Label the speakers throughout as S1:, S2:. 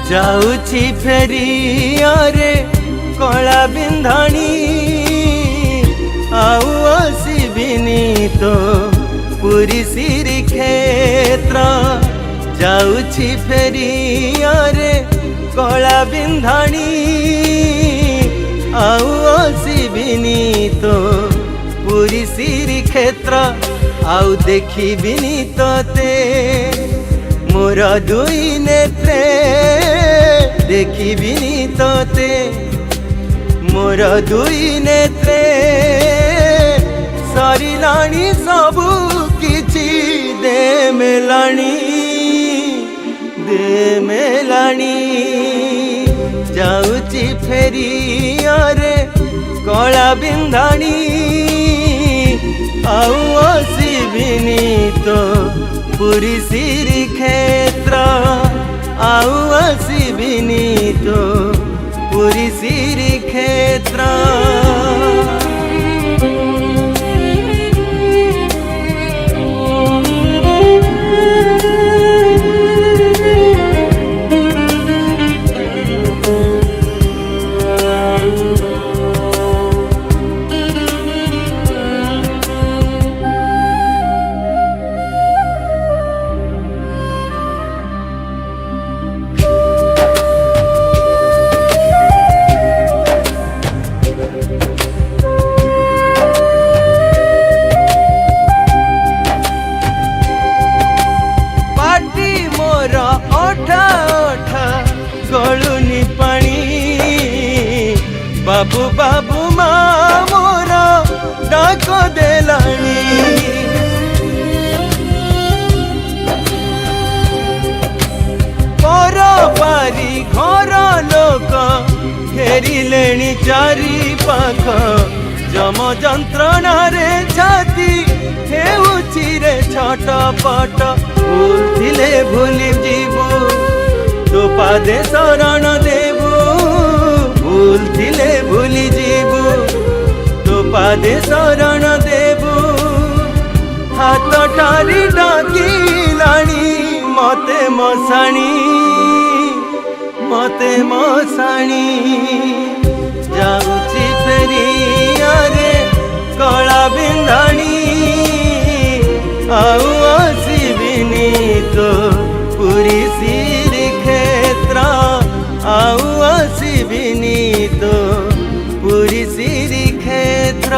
S1: जाऊछि फेरी अरे कला बिंधाणी आउ आसिबिनी तो पुरी सिरी क्षेत्र जाऊछि फेरी अरे कला बिंधाणी आउ आसिबिनी तो पुरी सिरी क्षेत्र आउ देखिबिनी तोते मोर दुई नेत्रे देखिबिनी तोते मोर दुई नेत्रे सरिलाणी सबु किछि दे मेलाणी जाऊछि फेरी अरे कला बिंधाणी आउ आसिबिनी तो पुरी सिरी क्षेत्र आउ आसिबिनी तो पुरी सिरी क्षेत्र गलुनी पानी बाबू बाबू माँ मोर डाक देलानी पर पारी घर लोक घेरिलेणी चारि पाख जम जंत्रणा रे छाती हेउछि रे छटपट भूलथिले भूली जीवु तो पादे शरण देबू भूलथिले भूली जीवू तो पादे शरण देबू हाथ टारी डाकिलाणी मते मशाणी जाऊछि फेरी अरे कला बिंधाणी आउ आसिबिनी तो पुरी सिरी क्षेत्र आउ आसिबिनी तो पुरी सिरी क्षेत्र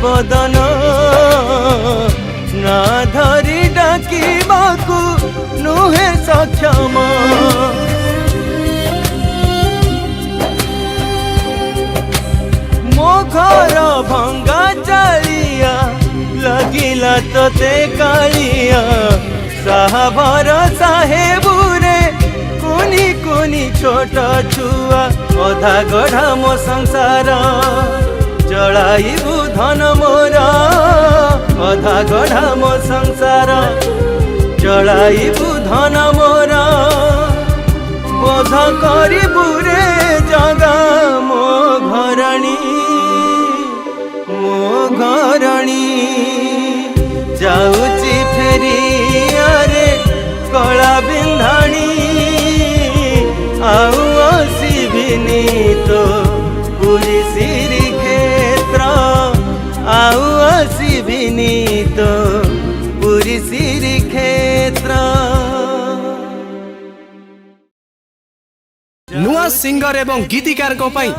S1: बदन ना धरी डाकिबाकू नुहे सक्षम मो घर भंगा चालिया लगिला तोते कालिया साहा भरोसा हेबुरे कुनी कुनी छोट छुआ अधा गढ़ा मो संसार चलाइबू धन मोर अधा गढ़ा मो संसार चलाइबू धन मोर बोध करिबू रे जगा मो घरणी जाऊछि फेरी अरे कला बिंधाणी आउ आसिबिनी तो पुरी सिरी आउ आसिबिनी तो पुरी सिरी क्षेत्र।
S2: नुआ सिंगर एवं गीतिकार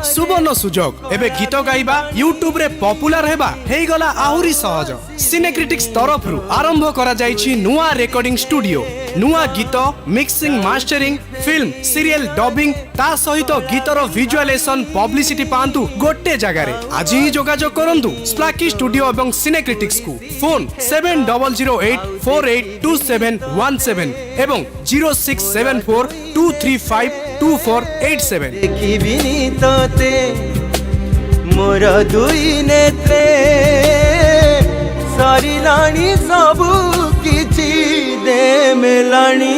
S2: सुवर्ण सुजोग एबे गीत गाइबा यूट्यूब रे पॉपुलर हेबा हेई गला आहुरी सहज। सिनेक्रिटिक्स तरफ रु आरंभ करा जाइछि नुआ रेकॉर्डिंग स्टूडियो। नुआ गीत mixing mastering film serial dubbing ता सहित गीतर विजुअलाइजेशन पब्लिसिटी पांतु गोटे जगह रे। आज ही जोगाजोग करंतु स्प्लाकी स्टूडियो एवं सिनेक्रिटिक्स को। फोन 7008482717 एवं 0674235248
S1: देखिबिनी तोते मोर दुई नेत्रे सरिलाणी सबु किछि दे मेलाणी